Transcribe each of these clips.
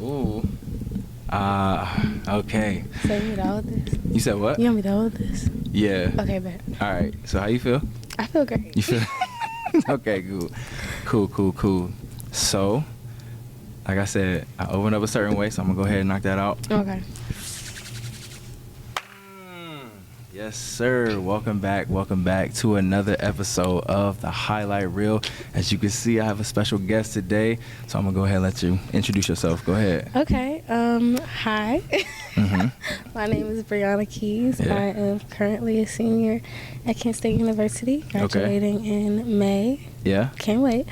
Ooh. Okay. So you want me to hold this? You said what? You want me to hold this? Yeah. Okay, bet. All right. So how you feel? I feel great. You feel? Okay, cool. So, like I said, I opened up a certain way, so I'm gonna go ahead and knock that out. Okay. Yes, sir. Welcome back to another episode of the Highlight Reel. As you can see, I have a special guest today, so I'm gonna go ahead and let you introduce yourself. Go ahead. Okay. Hi. My name is Brianna Keys. Yeah. I am currently a senior at Kent State University, graduating in May. Yeah. Can't wait.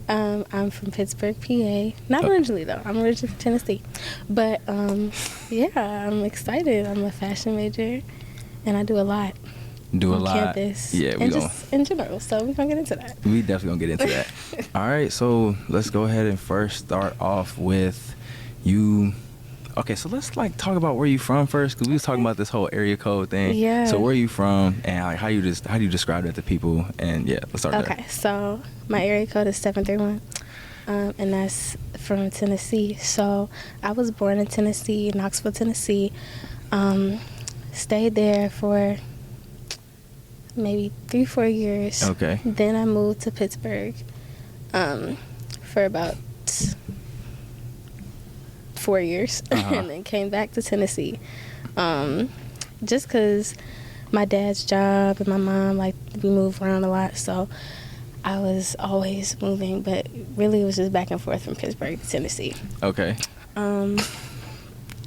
I'm from Pittsburgh, PA. Not originally though. I'm originally from Tennessee, but yeah, I'm excited. I'm a fashion major, and I do a lot. On campus. Yeah, and just in general. So we're gonna get into that. We definitely gonna get into that. All right, so let's go ahead and first start off with you. Okay, so let's talk about where you from first, because we was talking about this whole area code thing. Yeah. So where are you from, and how do you describe that to people? And yeah, let's start there. Okay, so my area code is 731, and that's from Tennessee. So I was born in Tennessee, Knoxville, Tennessee. Stayed there for maybe 3-4 years. Okay. Then I moved to Pittsburgh for about 4 years, and then came back to Tennessee. Just because my dad's job and my mom, we move around a lot, so I was always moving, but really it was just back and forth from Pittsburgh to Tennessee. Okay.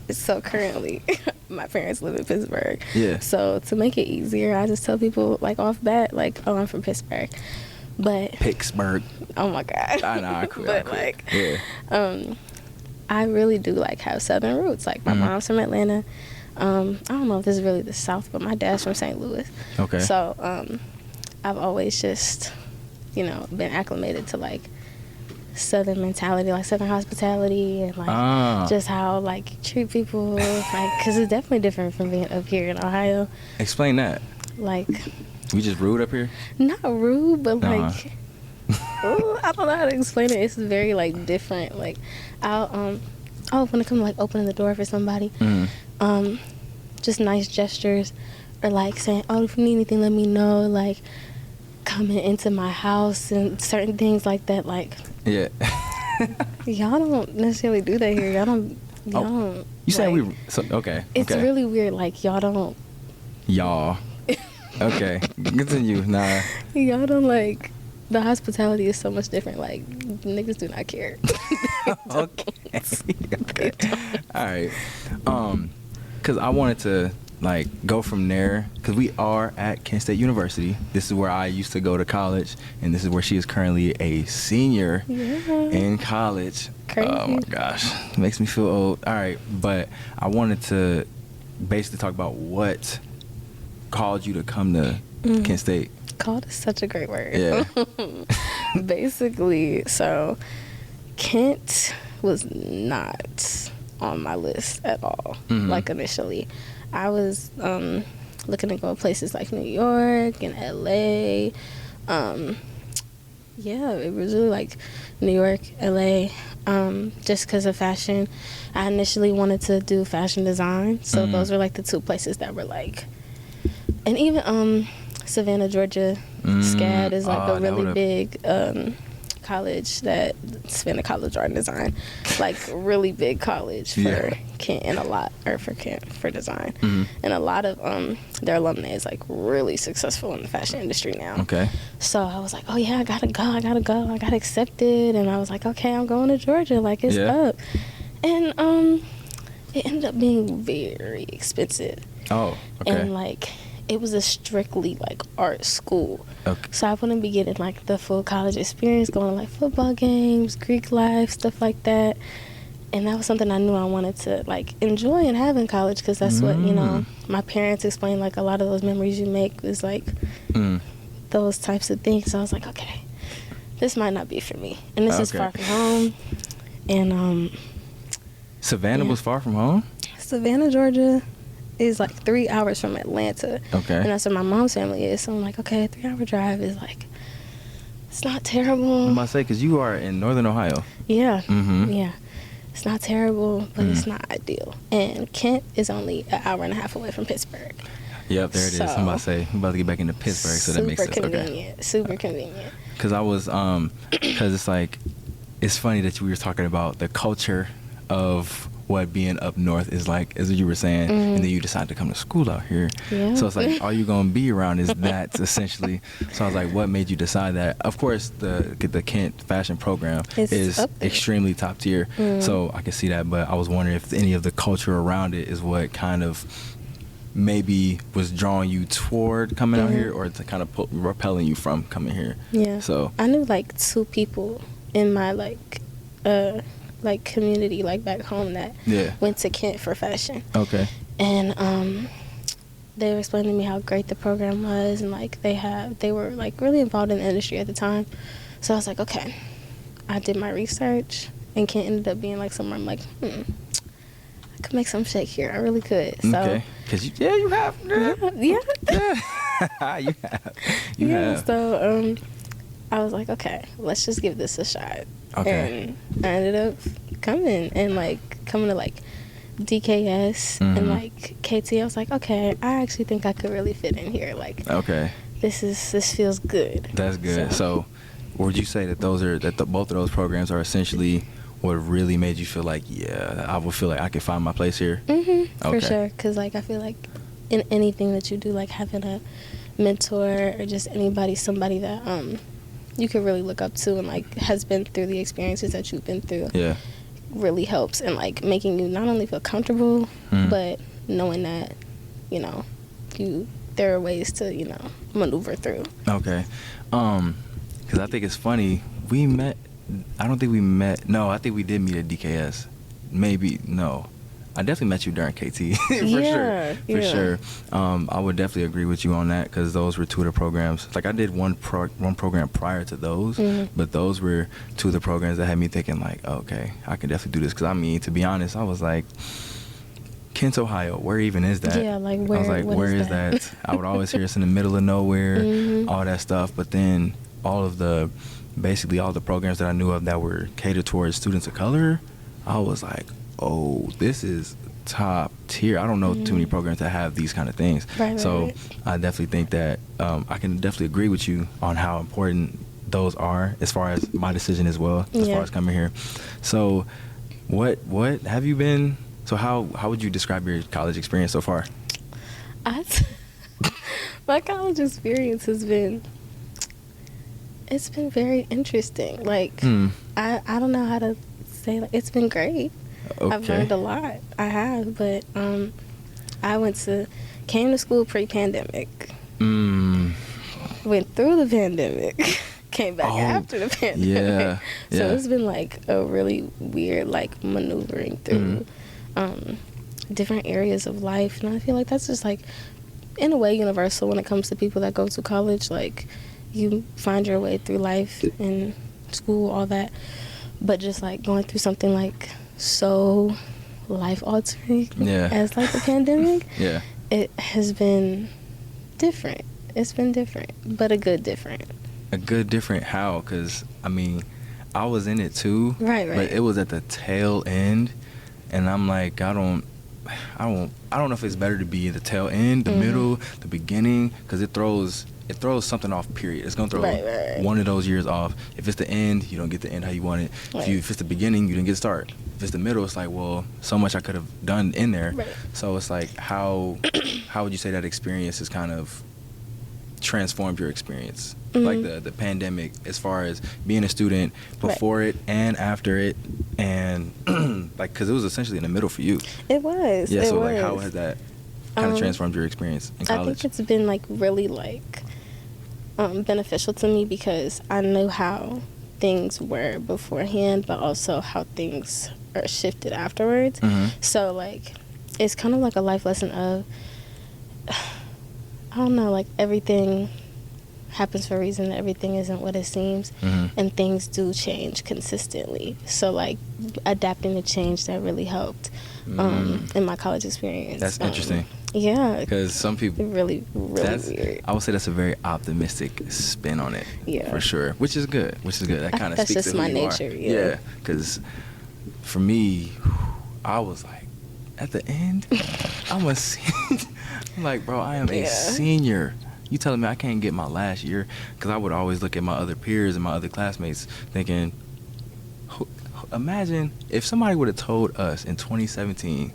So currently, my parents live in Pittsburgh. Yeah. So to make it easier, I just tell people off bat, oh, I'm from Pittsburgh. But Pittsburgh. oh my God. I know. I quit. But yeah. I really do have Southern roots. My mom's from Atlanta. I don't know if this is really the South, but my dad's from St. Louis. Okay. So I've always just, been acclimated to Southern mentality, Southern hospitality, and just how you treat people, because it's definitely different from being up here in Ohio. Explain that. We just rude up here? Not rude, but I don't know how to explain it. It's very different. I'll when it comes to opening the door for somebody, just nice gestures, or saying, oh, if you need anything, let me know. Coming into my house and certain things like that. Yeah. Y'all don't necessarily do that here. Y'all don't. You said okay. It's really weird. Y'all don't. Y'all. Okay. Continue. Nah. Y'all don't the hospitality is so much different. Niggas do not care. Okay. All right. Because I wanted to go from there, because we are at Kent State University. This is where I used to go to college, and this is where she is currently a senior in college. Crazy. Oh my gosh, it makes me feel old. All right, but I wanted to basically talk about what called you to come to Kent State. Called is such a great word. Yeah. Basically, so Kent was not on my list at all. Initially, I was looking to go places like New York and LA. Yeah, it was really New York, LA, just because of fashion. I initially wanted to do fashion design, so those were the two places that were and even Savannah, Georgia, SCAD is a really big college, that Savannah College Art and Design, really big college for Kent, and for Kent for design, and a lot of their alumni is really successful in the fashion industry now. Okay. So I was oh yeah, I gotta go, I got accepted, and I was okay, I'm going to Georgia, it's up, and it ended up being very expensive. Oh, okay. And it was a strictly art school. Okay. So I wouldn't be getting the full college experience, going to football games, Greek life, stuff like that. And that was something I knew I wanted to enjoy and have in college, because that's what my parents explained. A lot of those memories you make is those types of things. So I was okay, this might not be for me, and this is far from home. And Savannah was far from home? Savannah, Georgia is 3 hours from Atlanta. Okay. And that's where my mom's family is. So I'm okay, a 3-hour drive is it's not terrible. I'm about to say, because you are in Northern Ohio. Yeah. Yeah. It's not terrible, but it's not ideal. And Kent is only an hour and a half away from Pittsburgh. Yep, there it is. I'm about to say, I'm about to get back into Pittsburgh, so that makes sense. Super convenient. Super convenient. Because I was, because it's like, it's funny that we were talking about the culture of what being up north is like, as you were saying, and then you decide to come to school out here. Yeah. So it's like, all you're going to be around is that, essentially. So I was like, what made you decide that? Of course, the Kent fashion program is extremely top tier, so I can see that, but I was wondering if any of the culture around it is what kind of maybe was drawing you toward coming out here, or to kind of repelling you from coming here. Yeah. So I knew like 2 people in my like community, like back home, that went to Kent for fashion. Okay. And they were explaining to me how great the program was, and like they were like really involved in the industry at the time. So I was like, okay. I did my research, and Kent ended up being like somewhere I'm like, I could make some shit here. I really could. So, okay. Because you have. Yeah. You have. So I was like, okay, let's just give this a shot. Okay. And I ended up coming to like DKS and like KT. I was like, okay, I actually think I could really fit in here. Like, okay, this feels good. That's good. So would you say that both of those programs are essentially what really made you feel like, I would feel like I could find my place here? For sure. Because like I feel like in anything that you do, like having a mentor or just somebody that you can really look up to and like has been through the experiences that you've been through, really helps in like making you not only feel comfortable, but knowing that there are ways to maneuver through. Okay. Because I think it's funny, I don't think we met. No, I think we did meet at DKS. Maybe no. I definitely met you during KT for sure. I would definitely agree with you on that, because those were 2 of the programs. Like I did one program prior to those, but those were 2 of the programs that had me thinking like, okay, I can definitely do this. Because I mean, to be honest, I was like, Kent, Ohio, where even is that? Yeah, like where? I was like, where is that? I would always hear it's in the middle of nowhere, all that stuff. But then basically all the programs that I knew of that were catered towards students of color, I was like, oh, this is top tier. I don't know too many programs that have these kind of things. Right. I definitely think that I can definitely agree with you on how important those are as far as my decision as well, as far as coming here. So what have you been, so how would you describe your college experience so far? My college experience has been very interesting. Like I don't know how to say, like, it's been great. Okay. I've learned a lot. I have, but I came to school pre-pandemic. Went through the pandemic. Came back after the pandemic. So it's been like a really weird like maneuvering through different areas of life, and I feel like that's just like in a way universal when it comes to people that go to college. Like you find your way through life and school, all that, but just like going through something like so life altering as like the pandemic, it has been different. It's been different, but a good different. A good different how? Because I mean, I was in it too, right, but it was at the tail end, and I'm like, I don't know if it's better to be at the tail end, the middle, the beginning, because it throws something off, period. It's going to throw one of those years off. If it's the end, you don't get the end how you want it. If it's the beginning, you didn't get the start. If it's the middle, it's like, well, so much I could have done in there. So it's like, how would you say that experience has kind of transformed your experience? Like the pandemic, as far as being a student before it and after it, and like, because it was essentially in the middle for you. It was. Yeah, so like, how has that kind of transformed your experience in college? I think it's been like really like beneficial to me, because I knew how things were beforehand, but also how things are shifted afterwards. So like, it's kind of like a life lesson of, I don't know, like everything happens for a reason. Everything isn't what it seems, and things do change consistently. So like adapting to change, that really helped in my college experience. That's interesting. Yeah, because some people really weird. I would say that's a very optimistic spin on it. For sure, which is good. That kind of speaks to who you are. That's just my nature. Yeah, because for me, I was like, at the end, I'm a I'm like, bro, I am a senior. You telling me I can't get my last year? Because I would always look at my other peers and my other classmates thinking, imagine if somebody would have told us in 2017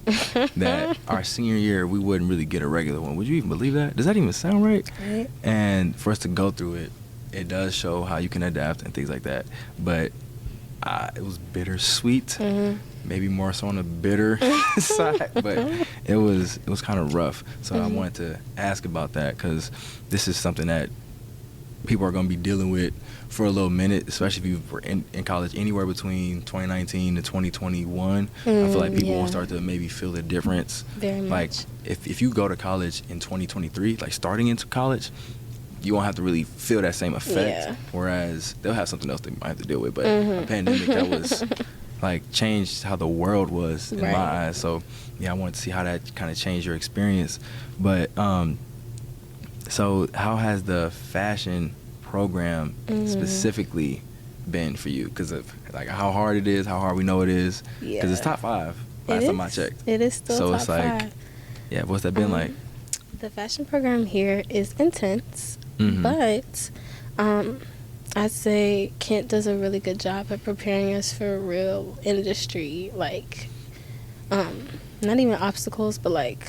that our senior year we wouldn't really get a regular one. Would you even believe that? Does that even sound right? Right. And for us to go through it, it does show how you can adapt and things like that. But it was bittersweet. Mm-hmm. Maybe more so on the bitter side, but it was kind of rough. So I wanted to ask about that because this is something that people are going to be dealing with for a little minute, especially if you were in college anywhere between 2019 to 2021. I feel like people will start to maybe feel the difference. Very much. Like if you go to college in 2023, like starting into college, you won't have to really feel that same effect. Yeah. Whereas they'll have something else they might have to deal with. But a pandemic that was like changed how the world was in my eyes. So yeah, I wanted to see how that kind of changed your experience. But so how has the fashion program specifically been for you? Because of like how hard it is, how hard we know it is. Because it's top 5 last time I checked. It is still so top it's like 5. Yeah, what's that been like? The fashion program here is intense, but I'd say Kent does a really good job at preparing us for real industry, like not even obstacles, but like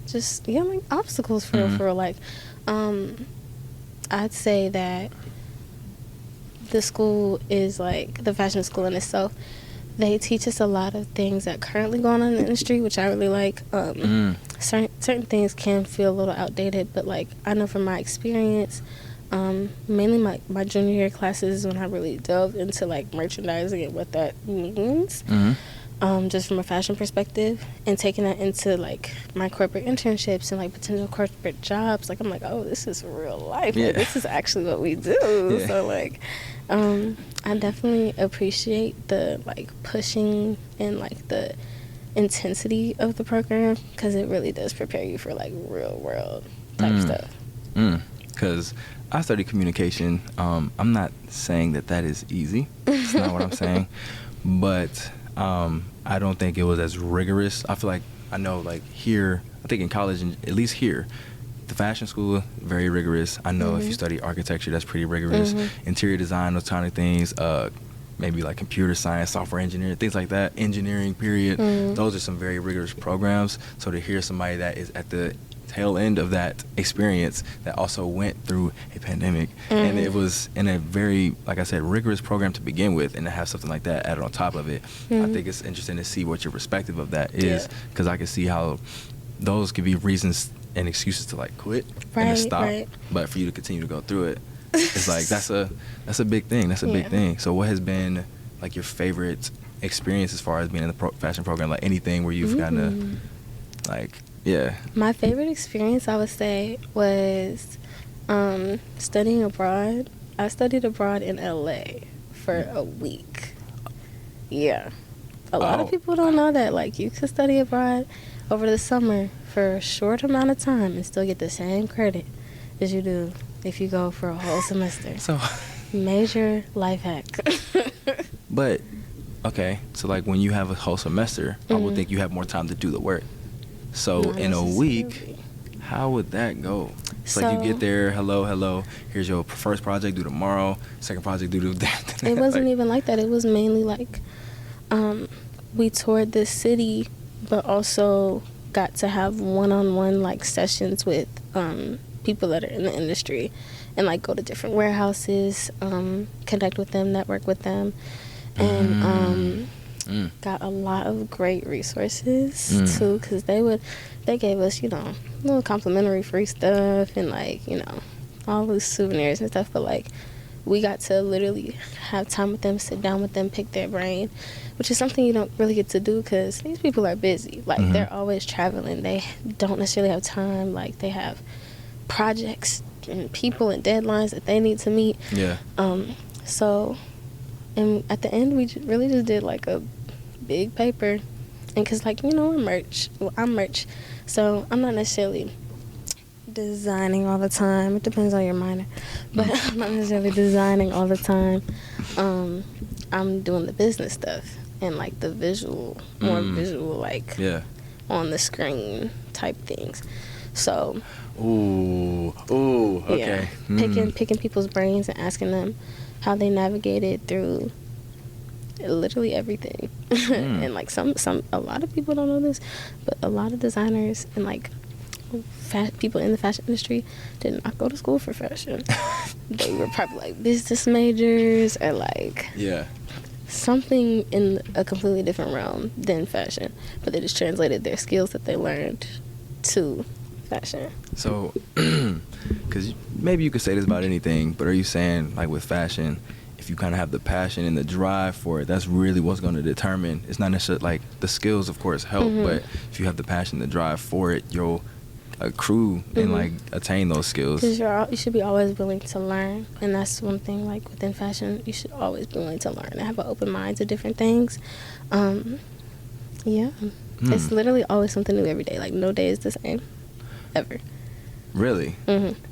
just like obstacles for real. Like I'd say that the school is like the fashion school in itself. They teach us a lot of things that currently going on in the industry, which I really like. Certain things can feel a little outdated, but like I know from my experience, mainly my junior year classes when I really delved into like merchandising and what that means, just from a fashion perspective, and taking that into like my corporate internships and like potential corporate jobs. Like I'm like, oh, this is real life. Like, this is actually what we do. So like I definitely appreciate the like pushing and like the intensity of the program, because it really does prepare you for like real world type stuff. Because I studied communication. I'm not saying that is easy. It's not what I'm saying. But I don't think it was as rigorous. I feel like I know like here, I think in college, and at least here, the fashion school, very rigorous. I know if you study architecture, that's pretty rigorous. Interior design, those kind of things. Maybe like computer science, software engineering, things like that. Engineering, period. Those are some very rigorous programs. So to hear somebody that is at the tail end of that experience that also went through a pandemic, and it was in a very, like I said, rigorous program to begin with, and to have something like that added on top of it, I think it's interesting to see what your perspective of that is, because I can see how those could be reasons and excuses to like quit and to stop, but for you to continue to go through it, it's like that's a big thing. That's a big thing. So what has been like your favorite experience as far as being in the fashion program? Like anything where you've gotten to like My favorite experience, I would say, was studying abroad. I studied abroad in LA for a week. Yeah. A lot of people don't know that. Like, you could study abroad over the summer for a short amount of time and still get the same credit as you do if you go for a whole semester. So, major life hack. But, okay, so like when you have a whole semester, I would think you have more time to do the work. So not in a week, how would that go? It's so, like you get there, hello, here's your first project due tomorrow, second project due to that. It wasn't even like that. It was mainly like we toured this city, but also got to have one-on-one like sessions with people that are in the industry, and like go to different warehouses, connect with them, network with them, and got a lot of great resources too, because they gave us, you know, little complimentary free stuff and like, you know, all those souvenirs and stuff, but like we got to literally have time with them, sit down with them, pick their brain, which is something you don't really get to do because these people are busy. Like they're always traveling. They don't necessarily have time. Like they have projects and people and deadlines that they need to meet. Yeah. So, and at the end, we really just did like a big paper. And because, like, you know, I'm merch. So I'm not necessarily designing all the time. It depends on your minor. But I'm not necessarily designing all the time. I'm doing the business stuff. and like the visual, more visual, like Yeah. on the screen type things. So Ooh, okay. yeah, picking people's brains and asking them how they navigated through literally everything. And like a lot of people don't know this, but a lot of designers and like people in the fashion industry did not go to school for fashion. They were probably like business majors or like something in a completely different realm than fashion, but they just translated their skills that they learned to fashion. So, because maybe you could say this about anything, but are you saying like with fashion, if you kind of have the passion and the drive for it, that's really what's going to determine? It's not necessarily like the skills, of course, help, but if you have the passion, the drive for it, you'll accrue and like attain those skills. Because you should be always willing to learn, and that's one thing. Like within fashion, you should always be willing to learn and have an open mind to different things. It's literally always something new every day. Like no day is the same. Ever. Really?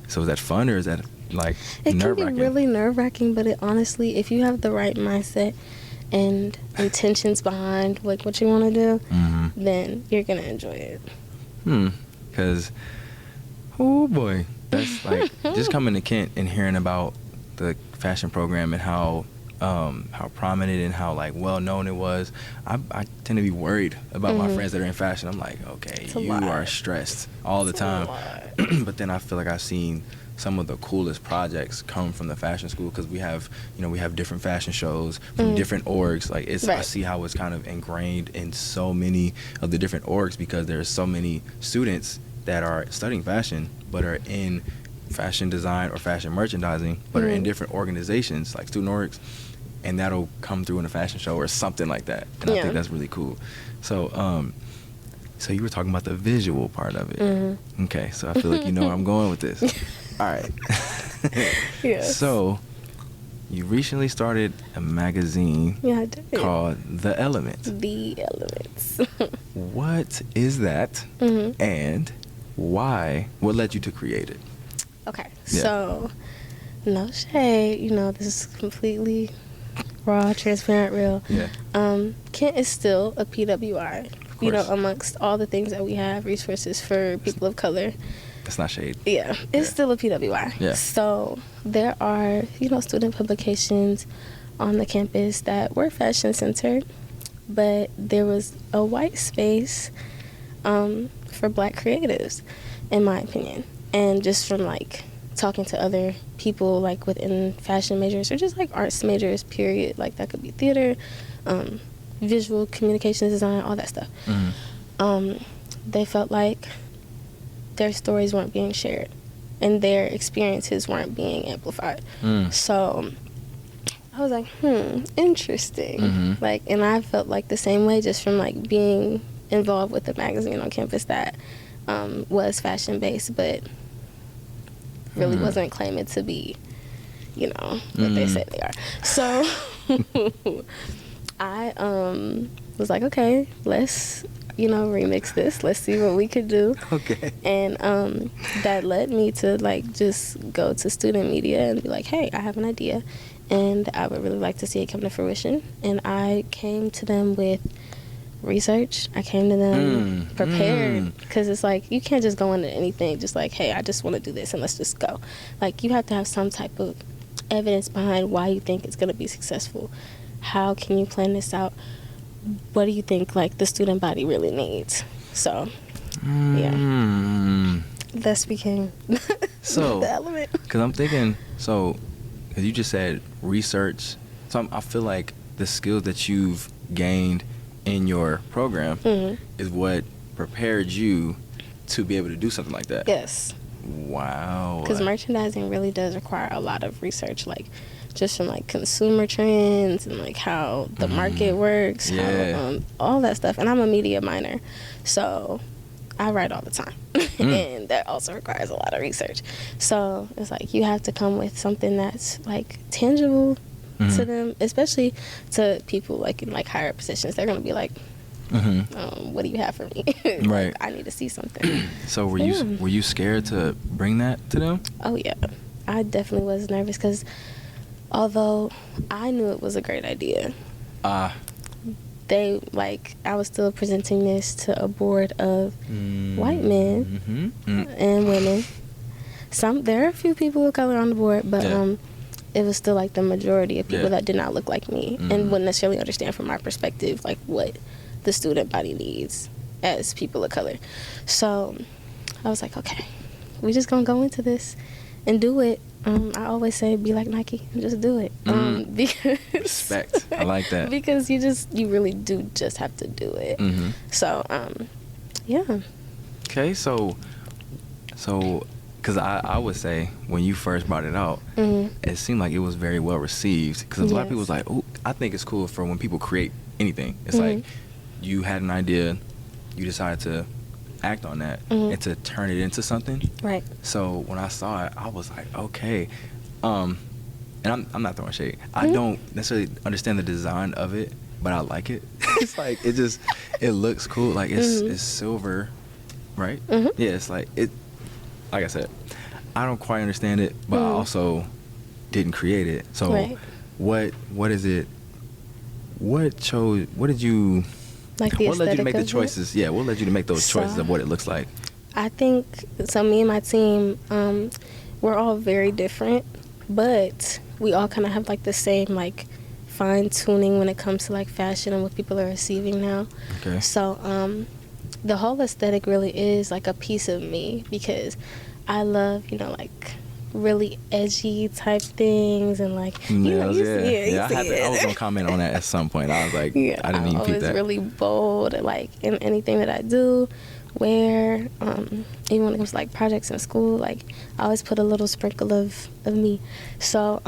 So is that fun or is that like it nerve-wracking? Can be really nerve-wracking, but it honestly, if you have the right mindset and intentions behind like what you want to do, then you're gonna enjoy it. Because oh boy, that's like just coming to Kent and hearing about the fashion program and how prominent and how like well known it was. I tend to be worried about my friends that are in fashion. I'm like, okay, you are stressed all the time. But then I feel like I've seen some of the coolest projects come from the fashion school, because we have different fashion shows from different orgs. Like I see how it's kind of ingrained in so many of the different orgs, because there's so many students that are studying fashion but are in fashion design or fashion merchandising but are in different organizations like student orgs, and that'll come through in a fashion show or something like that. And I think that's really cool. So so you were talking about the visual part of it. Okay, so I feel like you know where I'm going with this. All right. Yes. So you recently started a magazine I did. called The Element. The Elements. What is that, and why? What led you to create it? Okay, so no shade. This is completely raw, transparent, real. Yeah. Kent is still a PWI. Amongst all the things that we have, resources for people of color. That's not shade. Yeah, it's still a PWI. Yeah. So there are, student publications on the campus that were fashion centered, but there was a white space for Black creatives, in my opinion. And just from like talking to other people like within fashion majors or just like arts majors, period, like that could be theater, visual communications design, all that stuff. They felt like their stories weren't being shared and their experiences weren't being amplified. So I was like, interesting. Like, and I felt like the same way just from like being involved with the magazine on campus that was fashion based, but really wasn't claiming to be, what they say they are. So I was like, okay, let's remix this. Let's see what we could do. Okay. And that led me to like just go to student media and be like, hey, I have an idea and I would really like to see it come to fruition. And I came to them with research. I came to them prepared, because it's like you can't just go into anything just like, hey, I just want to do this and let's just go. Like you have to have some type of evidence behind why you think it's going to be successful. How can you plan this out? What do you think like the student body really needs? So this became so the Element. Because I'm thinking, so because you just said research, so I feel like the skills that you've gained in your program is what prepared you to be able to do something like that. Yes. Wow. Because merchandising really does require a lot of research, like just from like consumer trends and like how the market works, how, all that stuff. And I'm a media minor, so I write all the time. And that also requires a lot of research. So it's like you have to come with something that's like tangible to them, especially to people like in like higher positions. They're gonna be like, what do you have for me? Like, Right. I need to see something. So were you scared to bring that to them? Oh yeah, I definitely was nervous, because although I knew it was a great idea, they like I was still presenting this to a board of white men and women. There are a few people of color on the board, but it was still like the majority of people that did not look like me and wouldn't necessarily understand from my perspective like what the student body needs as people of color. So I was like, okay, we just gonna go into this and do it. I always say, be like Nike and just do it. Because respect. I like that. Because you really do just have to do it. So, yeah. Okay, so, because I would say when you first brought it out, it seemed like it was very well received. Because a lot of people was like, "Oh, I think it's cool for when people create anything." It's like you had an idea, you decided to act on that and to turn it into something. Right. So when I saw it, I was like, okay. And I'm not throwing shade. I don't necessarily understand the design of it, but I like it. It's like it looks cool. Like it's silver, right? Yeah, it's like like I said, I don't quite understand it, but I also didn't create it. So what is it? What did you like the what led you to make the aesthetic of choices? Yeah, what led you to make those choices of what it looks like? I think so. Me and my team, we're all very different, but we all kind of have like the same like fine tuning when it comes to like fashion and what people are receiving now. Okay. So the whole aesthetic really is like a piece of me because I love, like really edgy type things and like I was gonna comment on that at some point. I was like, I didn't even peep that. I was really bold, like in anything that I do, wear, even when it comes to like projects in school, like I always put a little sprinkle of me. So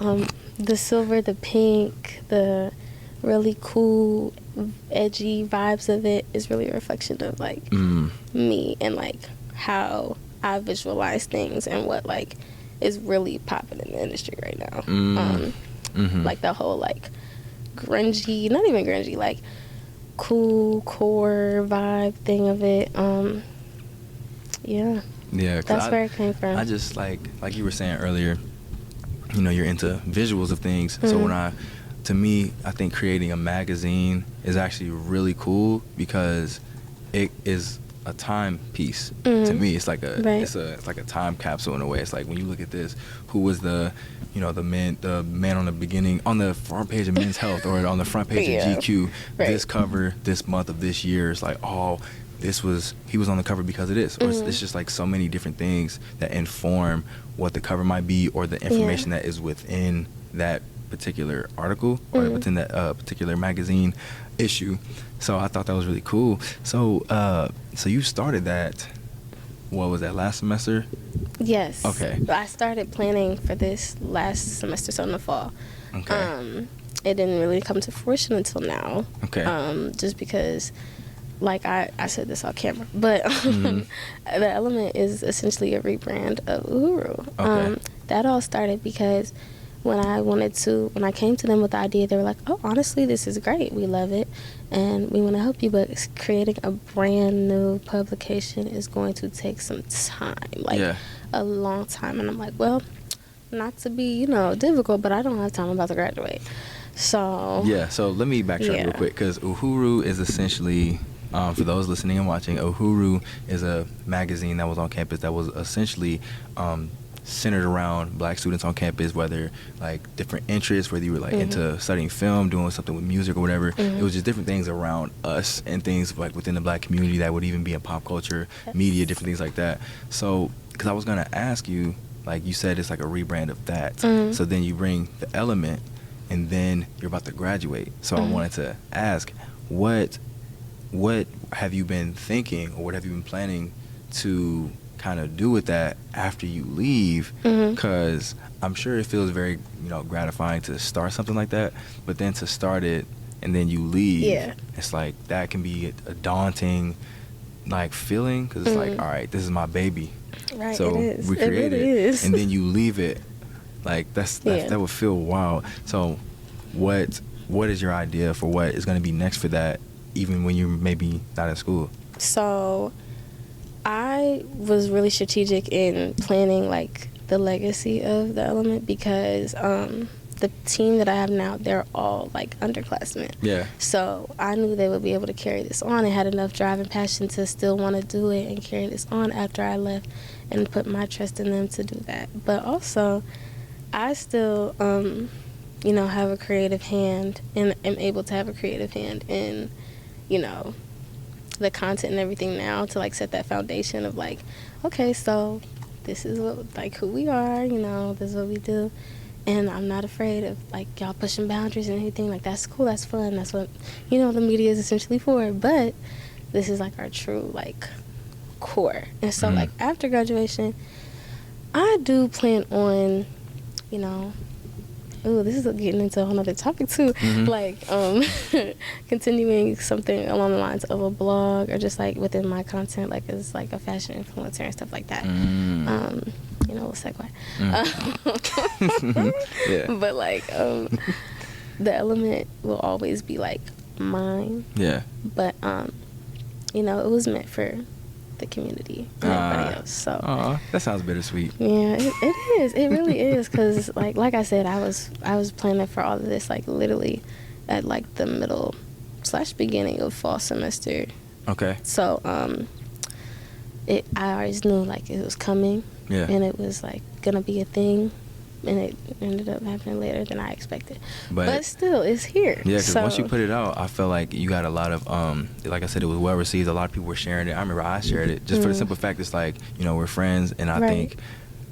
the silver, the pink, the really cool, edgy vibes of it is really a reflection of like me and like how I visualize things and what like is really popping in the industry right now. Like the whole like grungy, not even grungy, like cool core vibe thing of it. Yeah, that's where it came from. I just like you were saying earlier, you're into visuals of things. So to me, I think creating a magazine is actually really cool because it is a timepiece. To me, it's like it's like a time capsule in a way. It's like when you look at this, who was the man on the front page of Men's Health or on the front page of GQ, this cover this month of this year. It's like, oh, he was on the cover because of this, or it's just like so many different things that inform what the cover might be or the information that is within that particular article or within that particular magazine issue. So I thought that was really cool. So you started that, what was that, last semester? Yes. Okay. I started planning for this last semester, so in the fall. Okay. It didn't really come to fruition until now. Okay. Just because, like I said this on camera, but the Element is essentially a rebrand of Uhuru. Okay. That all started because when I came to them with the idea, they were like, oh, honestly, this is great. We love it. And we want to help you, but creating a brand new publication is going to take some time, a long time. And I'm like, well, not to be, difficult, but I don't have time. I'm about to graduate. So. Yeah, so let me backtrack real quick, because Uhuru is essentially, for those listening and watching, Uhuru is a magazine that was on campus that was essentially centered around black students on campus, whether like different interests, whether you were like into studying film, doing something with music or whatever. It was just different things around us and things like within the black community that would even be in pop culture, media, different things like that. So, because I was going to ask you, like you said, it's like a rebrand of that. So then you bring the Element and then you're about to graduate. So I wanted to ask, what have you been thinking or what have you been planning to kind of do with that after you leave? Because I'm sure it feels very gratifying to start something like that, but then to start it and then you leave, it's like that can be a daunting like feeling, because it's like, all right, this is my baby, right? So we create it, and then you leave it, like that would feel wild. So what is your idea for what is going to be next for that, even when you're maybe not in school? So I was really strategic in planning like the legacy of the Element because the team that I have now, they're all like underclassmen. Yeah. So I knew they would be able to carry this on and had enough drive and passion to still want to do it and carry this on after I left, and put my trust in them to do that. But also, I still, you know, have a creative hand and am able to have a creative hand in, you know, the content and everything now to like set that foundation of like, okay, so this is what, like, who we are, you know, this is what we do. And I'm not afraid of like y'all pushing boundaries and anything. Like, that's cool, that's fun, that's what, you know, the media is essentially for. But this is like our true like core. And so like after graduation, I do plan on, you know, ooh, this is getting into a whole nother topic too. Like continuing something along the lines of a blog, or just like within my content, like as like a fashion influencer and stuff like that. You know, a segue. Yeah. But like the element will always be like mine. Yeah. But you know, it was meant for the community and everybody else. So that sounds bittersweet. yeah, it is. It really is, because like I said, I was planning for all of this like literally at like the middle / beginning of fall semester. Okay. So I always knew like it was coming. Yeah. And it was like gonna be a thing, and it ended up happening later than I expected. But still, it's here. Yeah, because once you put it out, I felt like you got a lot of, like I said, it was well received. A lot of people were sharing it. I remember I shared it just for the simple fact it's like, you know, we're friends, and I think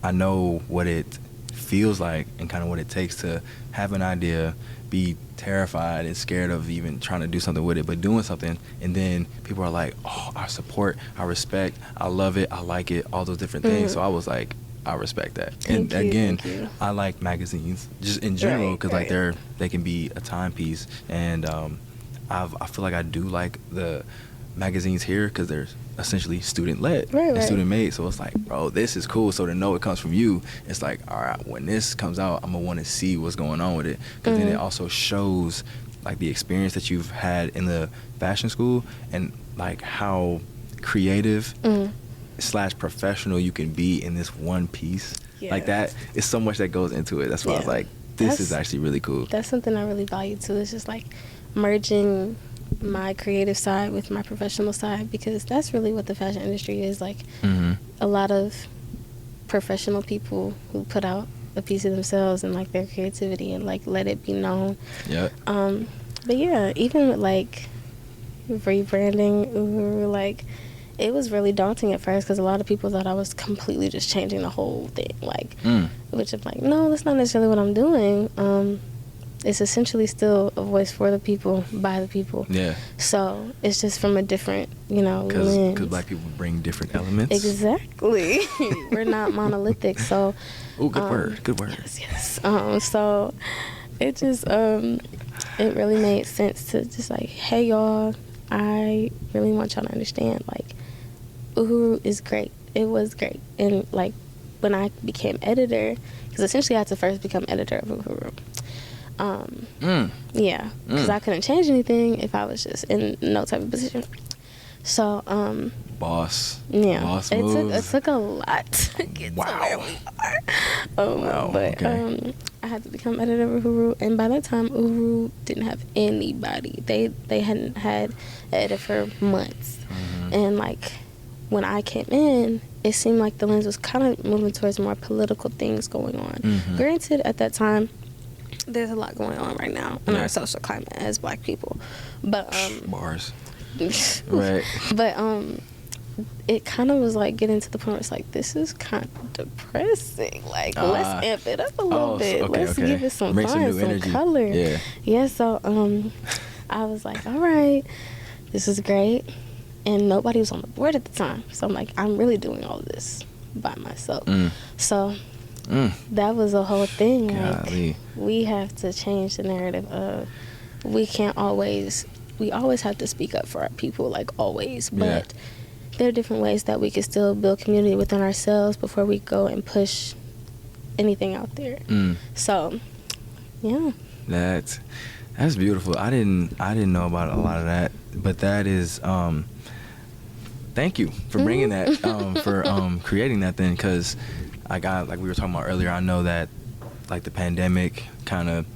I know what it feels like and kind of what it takes to have an idea, be terrified and scared of even trying to do something with it, but doing something, and then people are like, oh, I support, I respect, I love it, I like it, all those different things. So I was like, I respect that. And again, I like magazines just in general, because like they can be a timepiece, and I feel like I do like the magazines here because they're essentially student-led and student-made. So it's like, bro, this is cool. So to know it comes from you, it's like, all right, when this comes out, I'm gonna want to see what's going on with it, because then it also shows like the experience that you've had in the fashion school, and like how creative / professional you can be in this one piece. Like that is so much that goes into it. That's why I was like, this is actually really cool. That's something I really value too. It's just like merging my creative side with my professional side, because that's really what the fashion industry is like. A lot of professional people who put out a piece of themselves and like their creativity and like let it be known. But yeah, even with like rebranding, like it was really daunting at first, because a lot of people thought I was completely just changing the whole thing, like which I'm like, no, that's not necessarily what I'm doing. It's essentially still a voice for the people, by the people. Yeah. So it's just from a different, you know, lens. Because black people bring different elements. Exactly. We're not monolithic. So. Oh, good word. Good word. Yes. So it just it really made sense to just like, hey y'all, I really want y'all to understand, like, Uhuru is great. It was great. And like when I became editor, because essentially I had to first become editor of Uhuru. Yeah, because I couldn't change anything if I was just in no type of position. So, boss. Yeah, boss it took a lot to get to where we are. But I had to become editor of Uhuru, and by that time, Uhuru didn't have anybody. They hadn't had an editor for months, and like when I came in, it seemed like the lens was kind of moving towards more political things going on. Granted, at that time, there's a lot going on right now in our social climate as black people, but bars. Right. But it kind of was like getting to the point where it's like, this is kind of depressing. Like, let's amp it up a little bit. Let's give it some fun, some energy. Color. Yeah. So I was like, all right, this is great, and nobody was on the board at the time. So I'm like, I'm really doing all of this by myself. So. That was a whole thing. Like, we have to change the narrative of we always have to speak up for our people, like always. But there are different ways that we can still build community within ourselves before we go and push anything out there. So, yeah. That's beautiful. I didn't know about a lot of that, but that is thank you for bringing that for creating that then, because I got, like we were talking about earlier, I know that like the pandemic kind of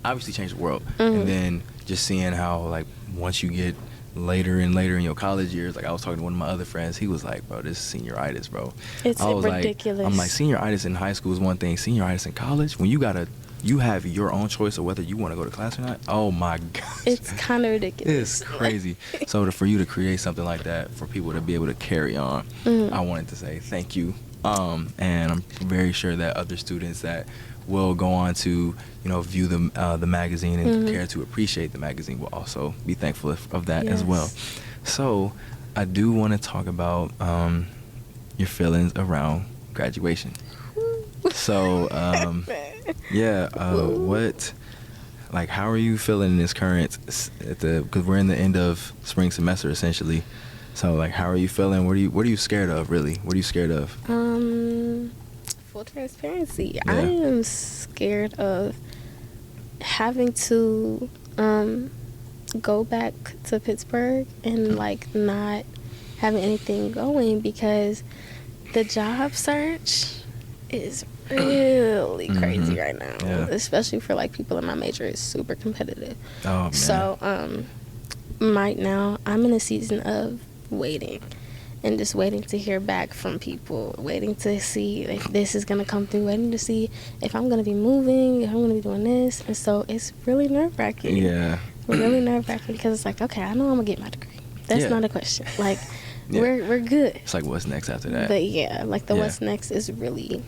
obviously changed the world, Mm-hmm. and then just seeing how like once you get later and later in your college years, like I was talking to one of my other friends, he was like, bro, this is senioritis, bro. It's I was ridiculous. like, I'm like, senioritis in high school is one thing, senioritis in college, when you have your own choice of whether you want to go to class or not, oh my gosh. It's kind of ridiculous. It's crazy. So for you to create something like that, for people to be able to carry on, Mm. I wanted to say thank you. And I'm very sure that other students that will go on to, view the magazine and care to appreciate the magazine will also be thankful of that as well. Yes. So I do want to talk about your feelings around graduation. So how are you feeling in this current because we're in the end of spring semester essentially. So like, how are you feeling? What are you scared of, really? What are you scared of? Full transparency. Yeah. I am scared of having to go back to Pittsburgh and like not having anything going because the job search is really crazy right now. Yeah. Especially for like people in my major, it's super competitive. Oh man. So right now I'm in a season of waiting and just waiting to hear back from people, waiting to see if this is going to come through, waiting to see if I'm going to be moving, if I'm going to be doing this. And so it's really nerve-wracking. Yeah. Really nerve-wracking because it's like, okay, I know I'm going to get my degree. That's not a question. Like, Yeah. we're good. It's like, what's next after that? But yeah, like the what's next is really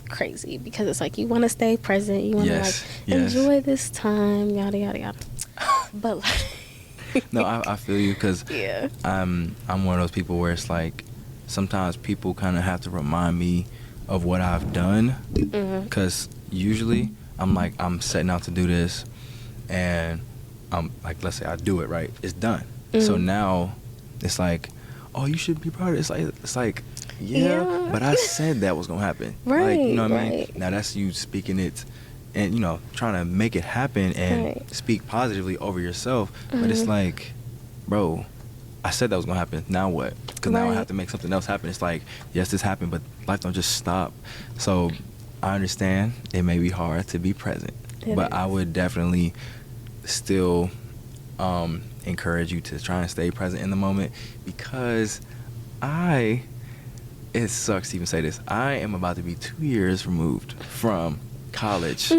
crazy because it's like you want to stay present, you want to enjoy this time, yada yada yada. But like, no, I feel you because I'm one of those people where it's like sometimes people kind of have to remind me of what I've done because usually I'm setting out to do this and I'm like, let's say I do it right, it's done. So now it's like, oh, you should be proud of it. It's like yeah, but I said that was gonna happen. Right, like, you know what I mean? right. Now that's you speaking it and trying to make it happen and speak positively over yourself. But it's like, bro, I said that was gonna happen. Now what? Because now I have to make something else happen. It's like, yes, this happened, but life don't just stop. So I understand it may be hard to be present, but I would definitely still encourage you to try and stay present in the moment because it sucks to even say this, I am about to be 2 years removed from college,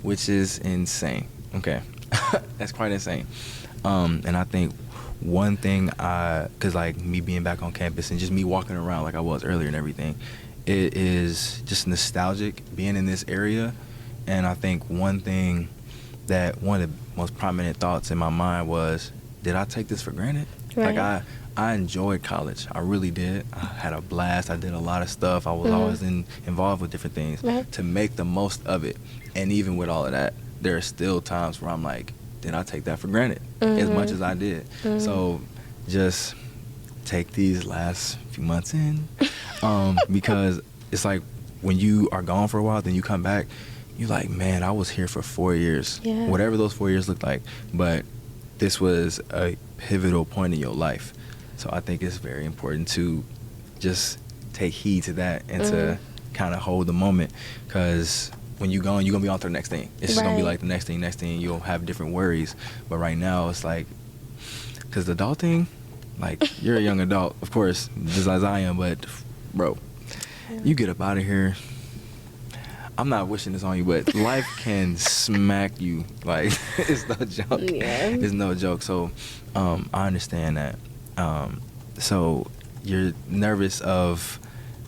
which is insane. Okay. That's quite insane. And I think one thing, because like me being back on campus and just me walking around like I was earlier and everything, it is just nostalgic being in this area. And I think one of the most prominent thoughts in my mind was, did I take this for granted? Right. Like I enjoyed college. I really did. I had a blast. I did a lot of stuff. I was always involved with different things to make the most of it. And even with all of that, there are still times where I'm like, did I take that for granted as much as I did? So just take these last few months in because it's like when you are gone for a while, then you come back, you're like, man, I was here for 4 years. Yeah. Whatever those 4 years looked like. But this was a pivotal point in your life. So I think it's very important to just take heed to that and to kind of hold the moment because when you're gone, you're going to be on to the next thing. It's just going to be like the next thing. You'll have different worries. But right now, it's like, because the adult thing, like, you're a young adult, of course, just as I am, but, bro, you get up out of here. I'm not wishing this on you, but life can smack you. Like, it's no joke. Yeah. It's no joke. So, I understand that. So, you're nervous of,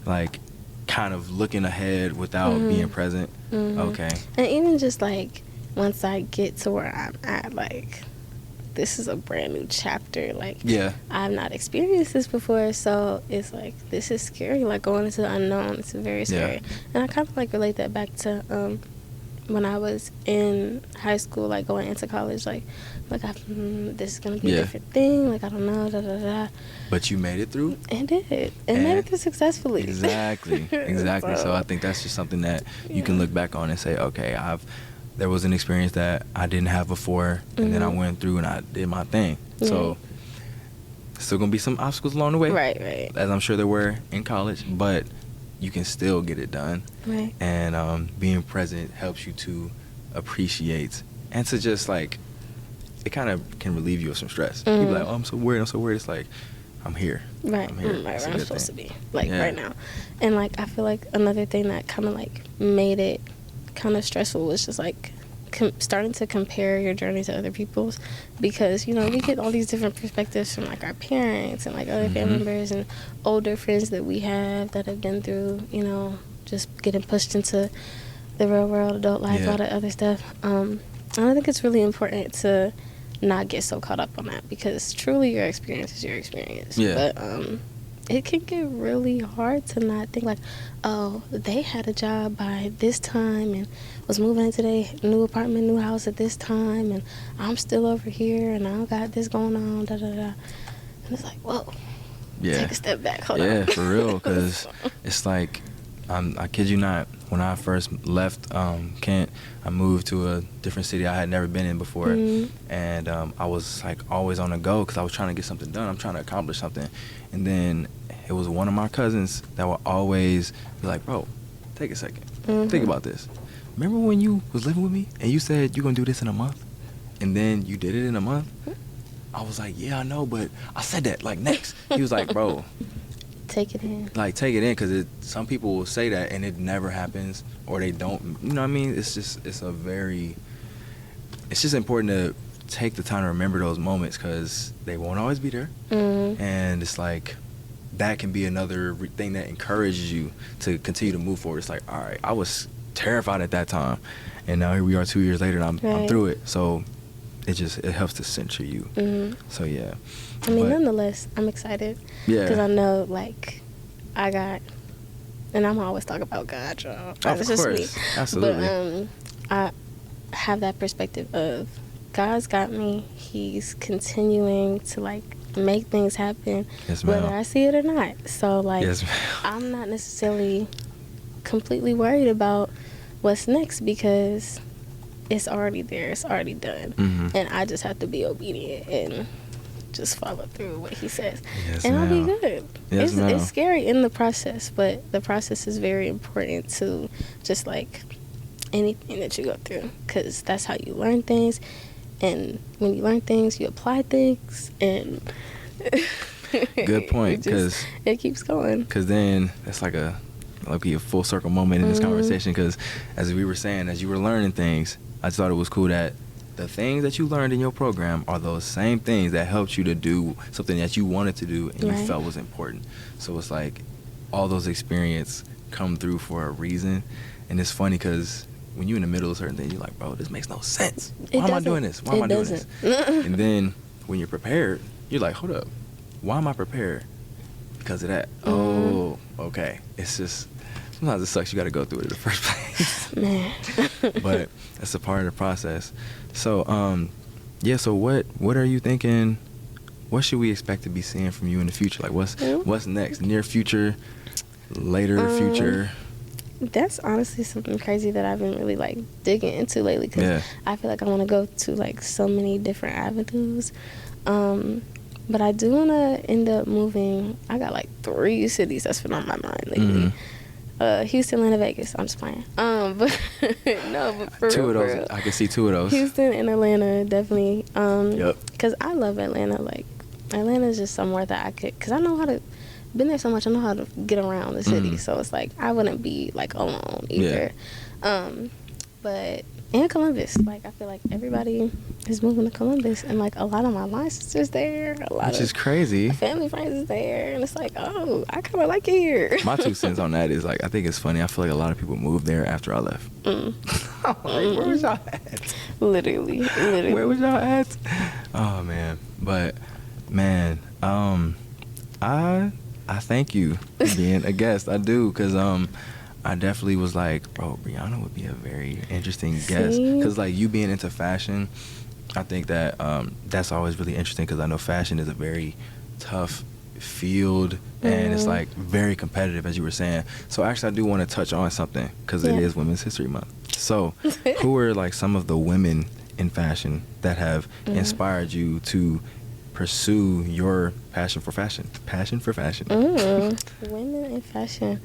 like, kind of looking ahead without being present. Okay. And even just like once I get to where I'm at, like this is a brand new chapter. Like I've not experienced this before, so it's like this is scary. Like going into the unknown, it's very scary. And I kind of like relate that back to when I was in high school, like going into college, like this is gonna be a different thing. Like I don't know, da da da. But you made it through. It did. It made it through successfully. Exactly. So I think that's just something that you can look back on and say, okay, there was an experience that I didn't have before, and then I went through and I did my thing. So still gonna be some obstacles along the way. Right. As I'm sure there were in college, but you can still get it done. Right. And being present helps you to appreciate and to just like, it kind of can relieve you of some stress. You be like, oh, I'm so worried. It's like, I'm here. Right. I'm here. Right where I'm supposed to be. Like Yeah. right now. And like I feel like another thing that kind of like made it kind of stressful was just like starting to compare your journey to other people's, because you know we get all these different perspectives from like our parents and like other family members and older friends that we have that have been through, you know, just getting pushed into the real world, adult life, all that other stuff. And I think it's really important to not get so caught up on that, because truly your experience is your experience. Yeah. But it can get really hard to not think like, oh, they had a job by this time and was moving into their new apartment, new house at this time, and I'm still over here and I got this going on, da da da. And it's like, whoa, take a step back, hold on. Yeah, for real, because it's like, I kid you not, when I first left Kent, I moved to a different city I had never been in before, and I was like always on the go because I was trying to get something done. I'm trying to accomplish something, and then it was one of my cousins that would always be like, bro, take a second, think about this. Remember when you was living with me and you said you're gonna do this in a month, and then you did it in a month? I was like, yeah, I know, but I said that like next. He was like, bro, take it in. Like, take it in, because some people will say that and it never happens, or they don't, you know what I mean? It's just important to take the time to remember those moments, because they won't always be there. And it's like, that can be another thing that encourages you to continue to move forward. It's like, all right, I was terrified at that time, and now here we are 2 years later, and I'm through it. So it helps to center you. So yeah. I mean, nonetheless, I'm excited. Yeah. Because I know, like, and I'm always talking about God, y'all. Of It's just me. Absolutely. But I have that perspective of God's got me. He's continuing to, like, make things happen, whether I see it or not. So, like, I'm not necessarily completely worried about what's next, because it's already there. It's already done. And I just have to be obedient and just follow through what he says, and I'll be good. It's scary in the process, but the process is very important to just like anything that you go through, because that's how you learn things, and when you learn things, you apply things, and good point, because it keeps going. Because then that's like a full circle moment in this conversation, because as we were saying, as you were learning things, I just thought it was cool that the things that you learned in your program are those same things that helped you to do something that you wanted to do and you felt was important. So it's like all those experiences come through for a reason. And it's funny because when you're in the middle of certain things, you're like, bro, this makes no sense. Why am I doing this? Why am I doing this? And then when you're prepared, you're like, hold up. Why am I prepared? Because of that. Oh, okay. It's just, sometimes it sucks you got to go through it in the first place. Man. But that's a part of the process. So, so what are you thinking? What should we expect to be seeing from you in the future? Like, what's next? Near future, later future? That's honestly something crazy that I've been really, like, digging into lately, because I feel like I want to go to, like, so many different avenues. But I do want to end up moving. I got, like, 3 cities that's been on my mind lately. Houston, Atlanta, Vegas. I'm just playing. But for two real, of those. I can see 2 of those. Houston and Atlanta, definitely. Because I love Atlanta. Like, Atlanta is just somewhere that I could, because I know how to, been there so much, I know how to get around the city. So it's like, I wouldn't be, like, alone either. And Columbus. Like, I feel like everybody is moving to Columbus, and, like, a lot of my line sisters there. Which is crazy. My family friends is there, and it's like, oh, I kind of like it here. My 2 cents on that is, like, I think it's funny. I feel like a lot of people moved there after I left. I'm like, where was y'all at? Literally. Where was y'all at? Oh, man. But, man, I thank you for being a guest. I do, because I definitely was like, bro, Brianna would be a very interesting guest, because like you being into fashion, I think that that's always really interesting, because I know fashion is a very tough field, and it's like very competitive, as you were saying. So actually, I do want to touch on something, because it is Women's History Month. So who are like some of the women in fashion that have inspired you to pursue your passion for fashion? Women in fashion.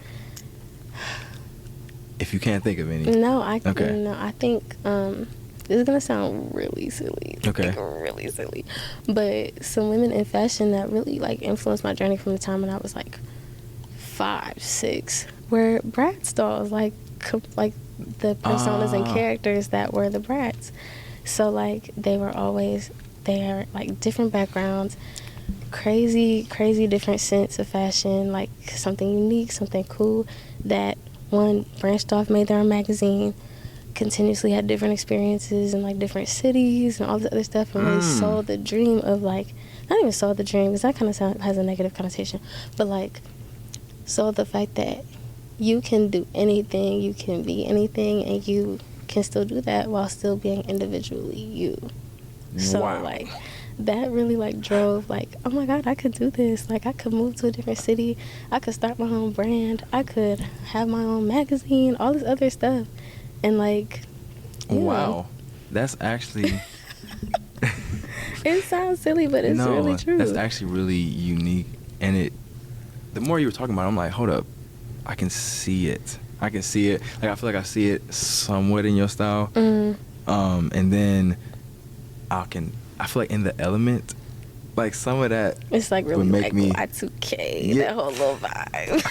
if you can't think of any. No, Okay. no, I think this is gonna sound really silly. Okay. Like, really silly. But some women in fashion that really like influenced my journey from the time when I was like 5, 6 were Bratz dolls, like the personas and characters that were the Bratz. So like they are like different backgrounds, crazy different sense of fashion, like something unique, something cool, that one branched off, made their own magazine, continuously had different experiences in like different cities and all this other stuff, and really sold the dream of like, not even sold the dream because that kind of has a negative connotation, but like sold the fact that you can do anything, you can be anything, and you can still do that while still being individually you. So Wow. like that really like drove like, oh my God, I could do this. Like I could move to a different city, I could start my own brand, I could have my own magazine, all this other stuff. And like, Wow. That's actually it sounds silly, but it's really true. That's actually really unique. And the more you were talking about it, I'm like, hold up, I can see it. Like I feel like I see it somewhat in your style. And then I feel like in the element, like some of that It's like really would make like me Y2K, that whole little vibe.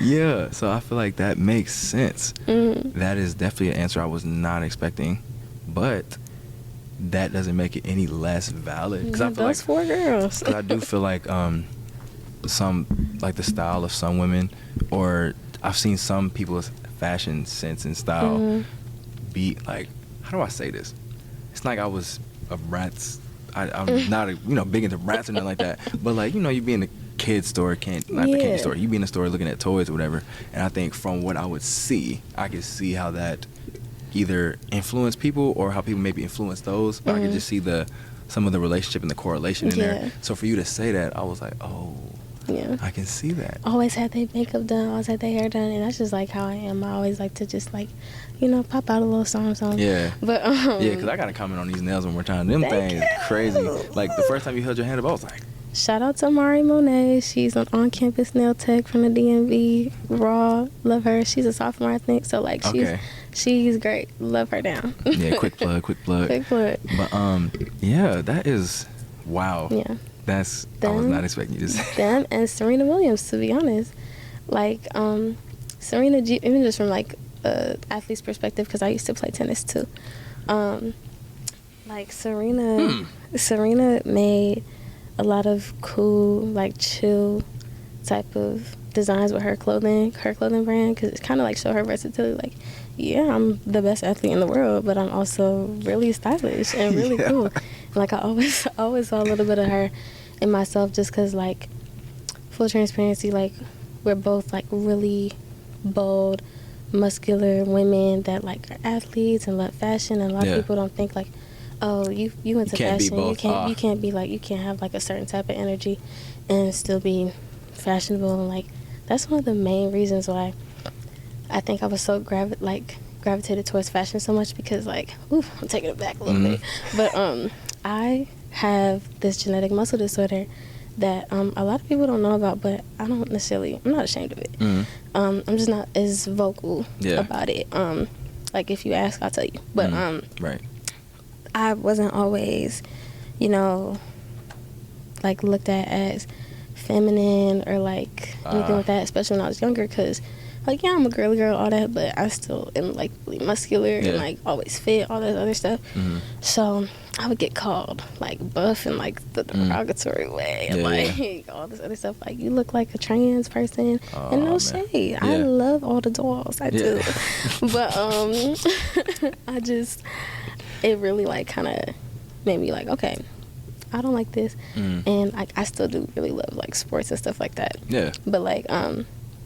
Yeah, so I feel like that makes sense. That is definitely an answer I was not expecting, but that doesn't make it any less valid. Because I feel those 4 girls. Cause I do feel like some, like the style of some women, or I've seen some people's fashion sense and style be like, how do I say this? It's like I was a Bratz. I'm not big into Bratz or nothing like that, but like you be in the kids store, the candy store, you be in the store looking at toys or whatever, and I think from what I would see, I could see how that either influence people or how people maybe influence those, but I could just see some of the relationship and the correlation in there. So for you to say that, I was like, oh, yeah, I can see that. Always had their makeup done, always had their hair done, and that's just like how I am. I always like to just like, pop out a little song. Yeah. But yeah, because I got to comment on these nails one more time. Them things crazy. Like the first time you held your hand up, I was like, shout out to Mari Monet. She's an on-campus nail tech from the DMV. Raw, love her. She's a sophomore, I think. So like she's great. Love her down. Yeah, quick plug. Quick plug. But yeah, that is wow. Yeah. I was not expecting you to say them and Serena Williams, to be honest. Like Serena, even just from like athlete's perspective, because I used to play tennis too. Like Serena made a lot of cool, like chill type of designs with her clothing brand, because it's kind of like show her versatility. Like, yeah, I'm the best athlete in the world, but I'm also really stylish and really cool. Like I always saw a little bit of her in myself, just because like, full transparency, like we're both like really bold, muscular women that like are athletes and love fashion, and a lot of people don't think like, oh, you into fashion, you can't be like, you can't have like a certain type of energy and still be fashionable. And like that's one of the main reasons why I think I was so gravitated towards fashion so much, because like, ooh, I'm taking it back a little bit, but I have this genetic muscle disorder that a lot of people don't know about, but I'm not ashamed of it. I'm just not as vocal about it. Like if you ask, I'll tell you. But right. I wasn't always, like looked at as feminine or like anything like that, especially when I was younger, because like, yeah, I'm a girly girl, all that, but I still am like really muscular and like always fit, all that other stuff. So I would get called like buff in like the derogatory way, and like all this other stuff. Like, you look like a trans person, and no shade. I love all the dolls, I do. But it really like kind of made me like, okay, I don't like this, and I still do really love like sports and stuff like that. Yeah. But like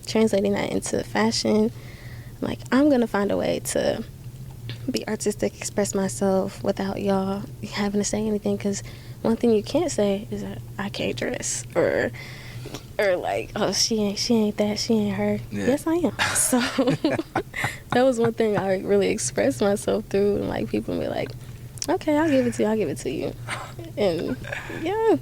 translating that into fashion, like I'm gonna find a way to be artistic, express myself without y'all having to say anything, because one thing you can't say is that I can't dress, or like, oh, she ain't that, she ain't her. Yes, I am. So that was one thing I really expressed myself through, and like people be like, okay, I'll give it to you, and yeah.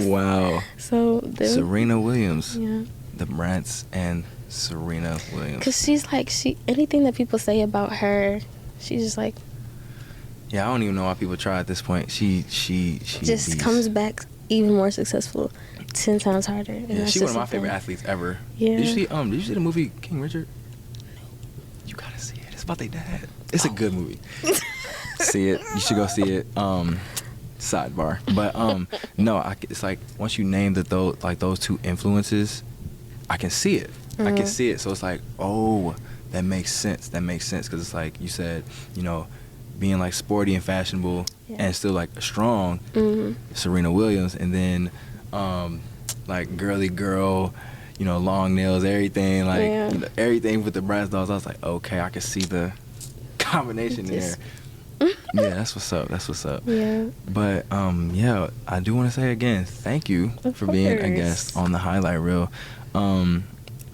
Wow. So Serena Williams. Yeah. the Brents and Serena Williams. Because she's like, anything that people say about her, she's just like... Yeah, I don't even know why people try at this point. She just comes back even more successful, 10 times harder. And yeah, she's one of my favorite athletes ever. Yeah. Did you see the movie King Richard? No. You gotta see it. It's about their dad. It's a good movie. See it. You should go see it. Sidebar. But no, it's like once you name those two influences, I can see it. Mm-hmm. I can see it. So it's like, oh, that makes sense. That makes sense because it's like you said, you know, being like sporty and fashionable and still like strong, Serena Williams, and then like girly girl, you know, long nails, everything, like you know, everything with the brass dolls. I was like, okay, I can see the combination there. Yeah, that's what's up. That's what's up. Yeah. But yeah, I do want to say again, thank you for being a guest on the highlight reel.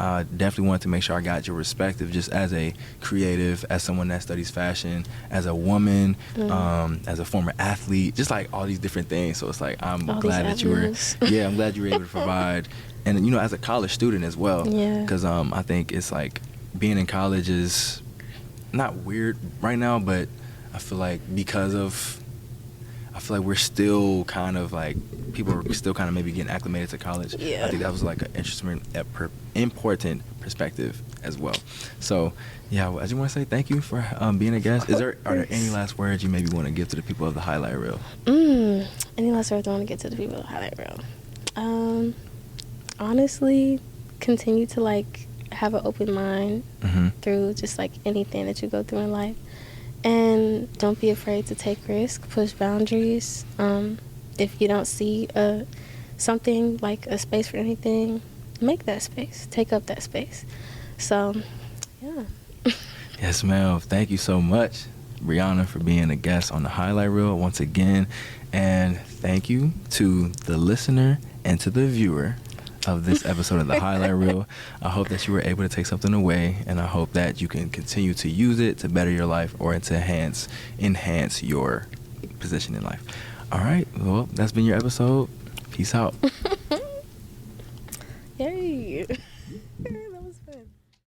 I definitely wanted to make sure I got your perspective just as a creative, as someone that studies fashion, as a woman, as a former athlete, just like all these different things. So it's like I'm all glad that you were, I'm glad you were able to provide, and you know, as a college student as well. Yeah. Because I think it's like being in college is not weird right now, but I feel like we're still kind of like people are still kind of maybe getting acclimated to college. Yeah. I think that was like an interesting, important perspective as well. So yeah, I just want to say thank you for being a guest. Are there any last words you maybe want to give to the people of the highlight reel? Any last words I want to give to the people of the highlight reel? Honestly, continue to like have an open mind through just like anything that you go through in life. And don't be afraid to take risks, push boundaries. If you don't see something like a space for anything, make that space. Take up that space. So, yeah. Yes, ma'am. Thank you so much, Brianna, for being a guest on the highlight reel once again. And thank you to the listener and to the viewer of this episode of the highlight reel. I hope that you were able to take something away, and I hope that you can continue to use it to better your life or to enhance your position in life. All right, well, that's been your episode. Peace out. Yay.